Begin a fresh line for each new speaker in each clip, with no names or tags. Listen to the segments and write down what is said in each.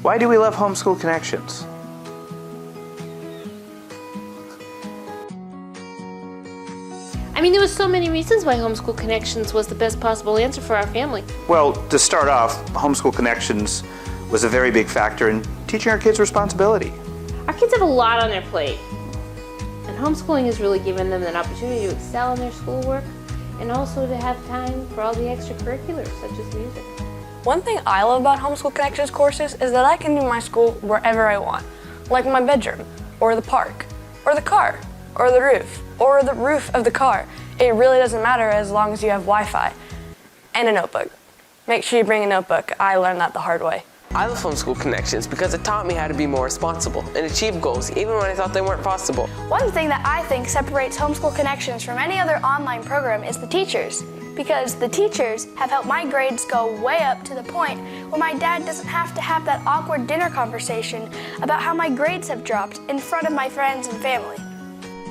Why do we love Homeschool Connections?
I mean, there was so many reasons why Homeschool Connections was the best possible answer for our family.
Well, to start off, Homeschool Connections was a very big factor in teaching our kids responsibility.
Our kids have a lot on their plate, and homeschooling has really given them an opportunity to excel in their schoolwork and also to have time for all the extracurriculars, such as music.
One thing I love about Homeschool Connections courses is that I can do my school wherever I want, like my bedroom, or the park, or the car, or the roof of the car. It really doesn't matter as long as you have Wi-Fi and a notebook. Make sure you bring a notebook. I learned that the hard way.
I love Homeschool Connections because it taught me how to be more responsible and achieve goals even when I thought they weren't possible.
One thing that I think separates Homeschool Connections from any other online program is the teachers, because the teachers have helped my grades go way up to the point where my dad doesn't have to have that awkward dinner conversation about how my grades have dropped in front of my friends and family.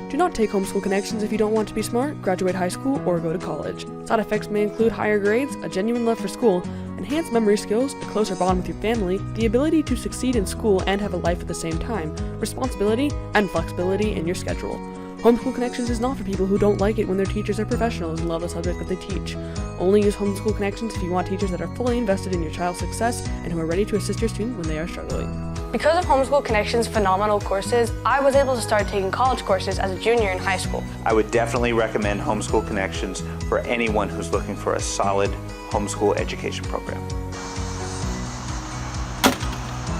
Do not take Homeschool Connections if you don't want to be smart, graduate high school, or go to college. Side effects may include higher grades, a genuine love for school, enhanced memory skills, a closer bond with your family, the ability to succeed in school and have a life at the same time, responsibility, and flexibility in your schedule. Homeschool Connections is not for people who don't like it when their teachers are professionals and love the subject that they teach. Only use Homeschool Connections if you want teachers that are fully invested in your child's success and who are ready to assist your student when they are struggling.
Because of Homeschool Connections' phenomenal courses, I was able to start taking college courses as a junior in high school.
I would definitely recommend Homeschool Connections for anyone who's looking for a solid homeschool education program.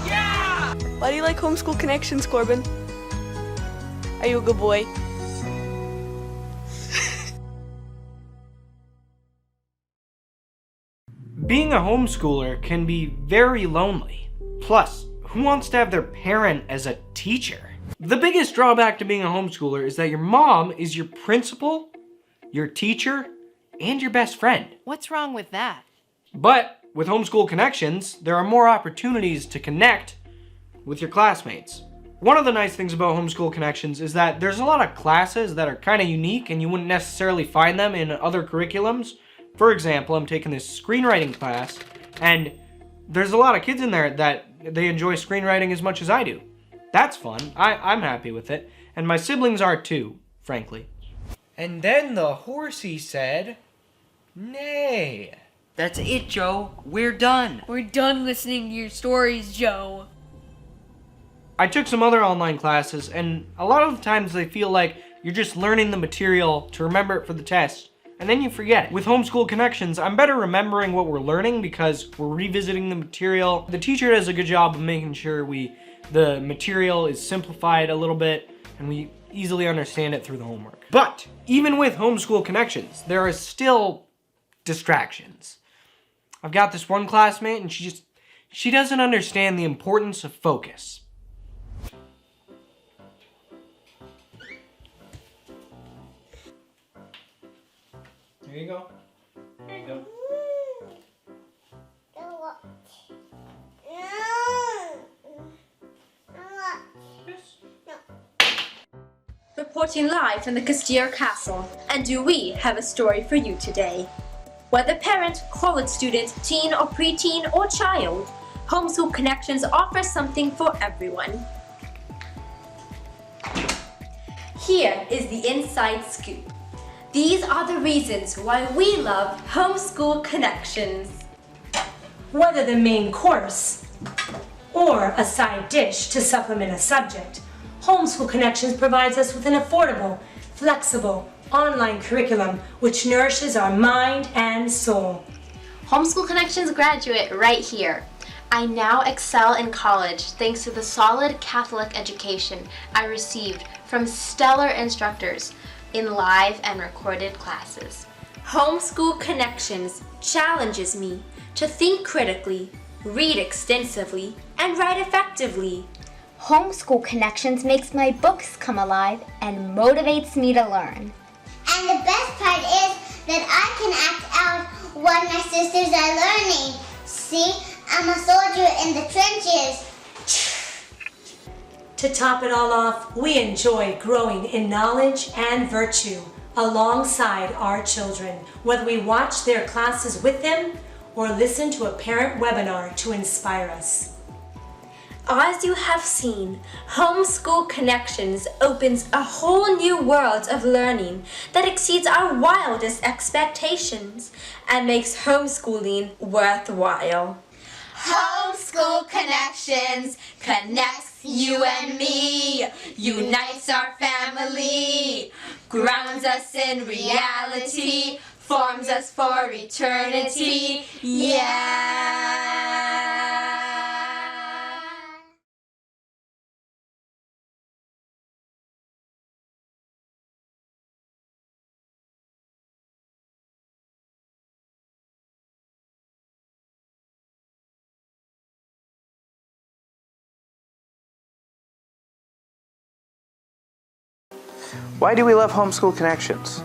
Yeah!
Why do you like Homeschool Connections, Corbin? Are you a good boy?
Being a homeschooler can be very lonely. Plus, who wants to have their parent as a teacher? The biggest drawback to being a homeschooler is that your mom is your principal, your teacher, and your best friend.
What's wrong with that?
But with Homeschool Connections, there are more opportunities to connect with your classmates. One of the nice things about Homeschool Connections is that there's a lot of classes that are kind of unique and you wouldn't necessarily find them in other curriculums. For example, I'm taking this screenwriting class, and there's a lot of kids in there that they enjoy screenwriting as much as I do. That's fun. I'm happy with it. And my siblings are too, frankly. And then the horsey said, "Nay."
That's it, Joe. We're done. We're done listening to your stories, Joe.
I took some other online classes, and a lot of the times they feel like you're just learning the material to remember it for the test, and then you forget it. With Homeschool Connections, I'm better remembering what we're learning because we're revisiting the material. The teacher does a good job of making sure the material is simplified a little bit, and we easily understand it through the homework. But even with Homeschool Connections, there are still distractions. I've got this one classmate, and she doesn't understand the importance of focus. There you go. There you go.
Reporting live from the Castillo Castle, and do we have a story for you today? Whether parent, college student, teen or preteen or child, Homeschool Connections offers something for everyone. Here is the inside scoop. These are the reasons why we love Homeschool Connections.
Whether the main course or a side dish to supplement a subject, Homeschool Connections provides us with an affordable, flexible, online curriculum which nourishes our mind and soul.
Homeschool Connections graduate right here. I now excel in college thanks to the solid Catholic education I received from stellar instructors in live and recorded classes. Homeschool Connections challenges me to think critically, read extensively, and write effectively.
Homeschool Connections makes my books come alive and motivates me to learn.
And the best part is that I can act out what my sisters are learning. See, I'm a soldier in the trenches.
To top it all off, we enjoy growing in knowledge and virtue alongside our children, whether we watch their classes with them or listen to a parent webinar to inspire us.
As you have seen, Homeschool Connections opens a whole new world of learning that exceeds our wildest expectations and makes homeschooling worthwhile.
Homeschool Connections connects you and me, unites our family, grounds us in reality, forms us for eternity. Yeah!
Why do we love Homeschool Connections?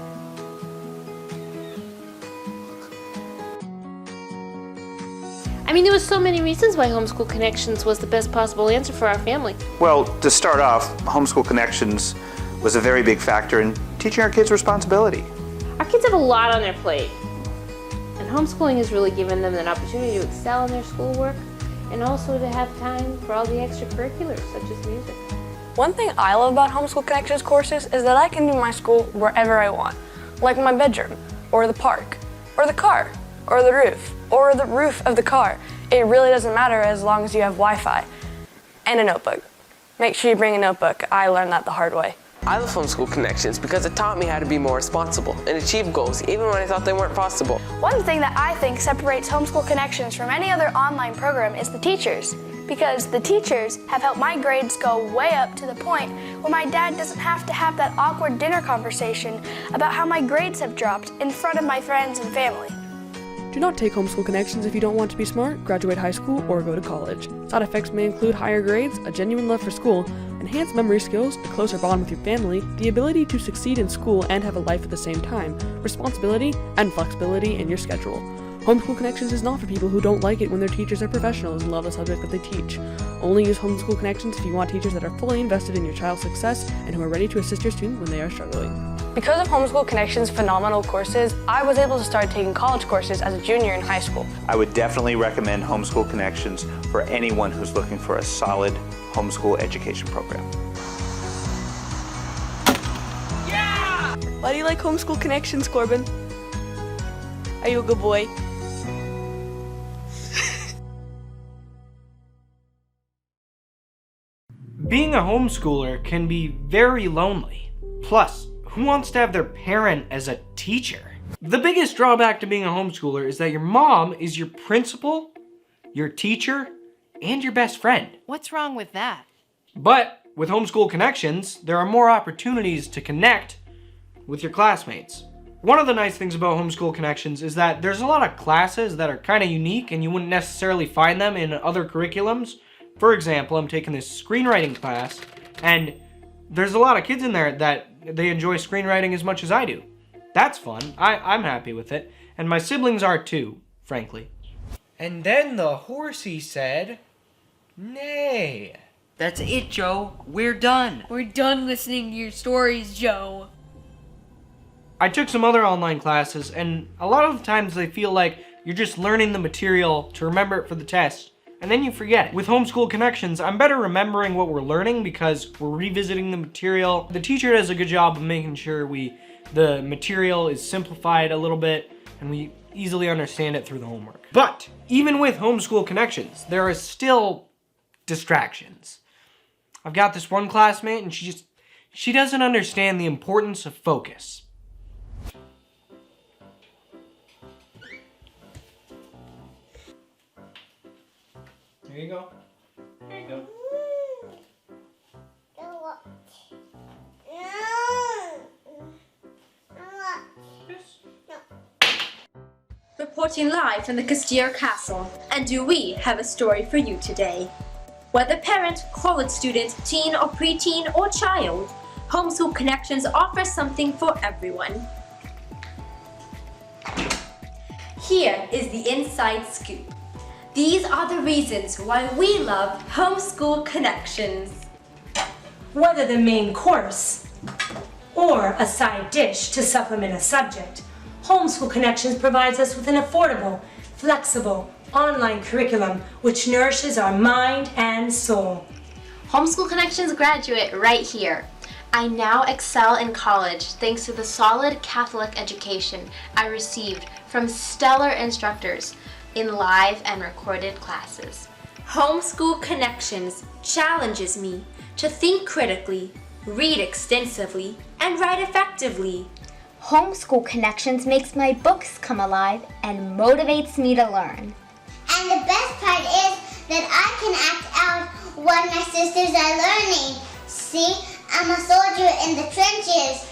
I mean, there was so many reasons why Homeschool Connections was the best possible answer for our family.
Well, to start off, Homeschool Connections was a very big factor in teaching our kids responsibility.
Our kids have a lot on their plate, and homeschooling has really given them an opportunity to excel in their schoolwork and also to have time for all the extracurriculars, such as music.
One thing I love about Homeschool Connections courses is that I can do my school wherever I want, like my bedroom, or the park, or the car, or the roof of the car. It really doesn't matter as long as you have Wi-Fi and a notebook. Make sure you bring a notebook. I learned that the hard way.
I love Homeschool Connections because it taught me how to be more responsible and achieve goals even when I thought they weren't possible.
One thing that I think separates Homeschool Connections from any other online program is the teachers. Because the teachers have helped my grades go way up to the point where my dad doesn't have to have that awkward dinner conversation about how my grades have dropped in front of my friends and family.
Do not take Homeschool Connections if you don't want to be smart, graduate high school, or go to college. Side effects may include higher grades, a genuine love for school, enhanced memory skills, a closer bond with your family, the ability to succeed in school and have a life at the same time, responsibility, and flexibility in your schedule. Homeschool Connections is not for people who don't like it when their teachers are professionals and love the subject that they teach. Only use Homeschool Connections if you want teachers that are fully invested in your child's success and who are ready to assist your student when they are struggling.
Because of Homeschool Connections' phenomenal courses, I was able to start taking college courses as a junior in high school.
I would definitely recommend Homeschool Connections for anyone who's looking for a solid homeschool education program.
Yeah! Why do you like Homeschool Connections, Corbin? Are you a good boy?
Being a homeschooler can be very lonely. Plus, who wants to have their parent as a teacher? The biggest drawback to being a homeschooler is that your mom is your principal, your teacher, and your best friend.
What's wrong with that?
But with Homeschool Connections, there are more opportunities to connect with your classmates. One of the nice things about Homeschool Connections is that there's a lot of classes that are kind of unique and you wouldn't necessarily find them in other curriculums. For example, I'm taking this screenwriting class, and there's a lot of kids in there that they enjoy screenwriting as much as I do. That's fun. I'm happy with it. And my siblings are too, frankly. And then the horsey said, nay.
That's it, Joe. We're done. We're done listening to your stories, Joe.
I took some other online classes, and a lot of the times they feel like you're just learning the material to remember it for the test, and then you forget it. With Homeschool Connections, I'm better remembering what we're learning because we're revisiting the material. The teacher does a good job of making sure the material is simplified a little bit, and we easily understand it through the homework. But even with Homeschool Connections, there are still distractions. I've got this one classmate, and she doesn't understand the importance of focus. There you go. There you go.
Reporting live from the Castile Castle, and do we have a story for you today? Whether parent, college student, teen or preteen or child, Homeschool Connections offers something for everyone. Here is the inside scoop. These are the reasons why we love Homeschool Connections.
Whether the main course or a side dish to supplement a subject, Homeschool Connections provides us with an affordable, flexible, online curriculum which nourishes our mind and soul.
Homeschool Connections graduate right here. I now excel in college thanks to the solid Catholic education I received from stellar instructors in live and recorded classes.
Homeschool Connections challenges me to think critically, read extensively, and write effectively.
Homeschool Connections makes my books come alive and motivates me to learn.
And the best part is that I can act out what my sisters are learning. See, I'm a soldier in the trenches.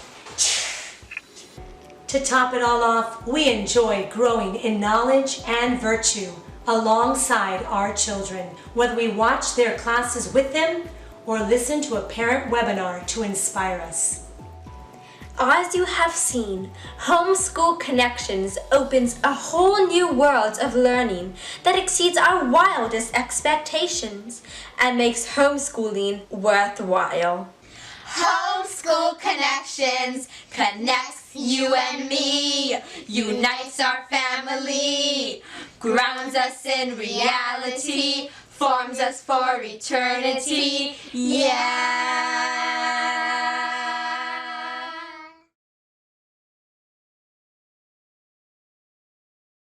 To top it all off, we enjoy growing in knowledge and virtue alongside our children, whether we watch their classes with them or listen to a parent webinar to inspire us.
As you have seen, Homeschool Connections opens a whole new world of learning that exceeds our wildest expectations and makes homeschooling worthwhile.
Homeschool Connections connects you and me, unites our family, grounds us in reality, forms us for eternity. Yeah!